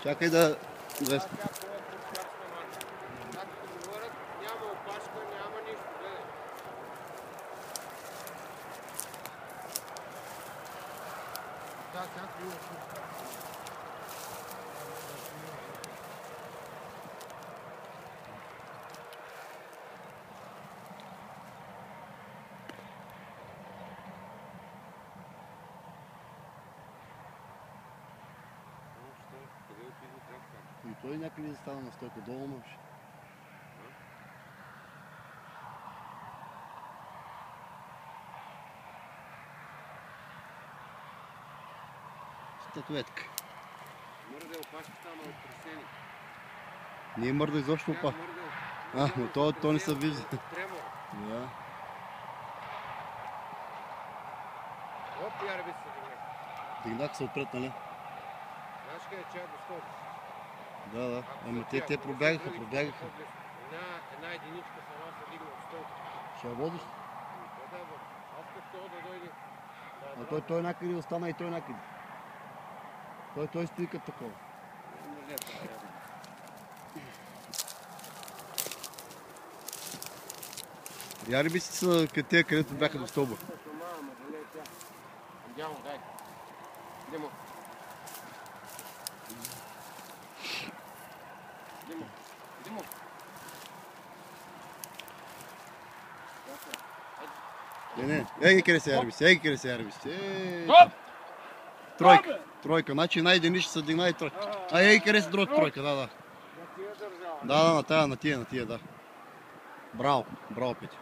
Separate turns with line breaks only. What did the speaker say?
Чакай да...
Няма опашка, няма нищо, гледай. Да, сега клюва.
И той някъде застана на стойка долу нож. Статуетка.
Мърдел опашката, ама оттресени.
Не е мърда изобщо опа. Но то не се вижда.
Тремор.
Да.
Оп, ярби се дигнах.
Дигнах се отпред, нали?
Знаеш къде че до 100?
Да. Ама те пробягаха.
Една единичка сама се дигна от 100.
Ще я водиш?
Аз като да дойде.
А той някъде остана и той някъде. Той стои като такова. Ярбиците са те, където бяха до стълба.
Дямо, дай. Димо.
Не. Ей къде са ярбиците, Тройка. Значи една единичка се дигна и тройка. Ей къде са другата тройка, да. Да, на тия, да. Браво, Петя.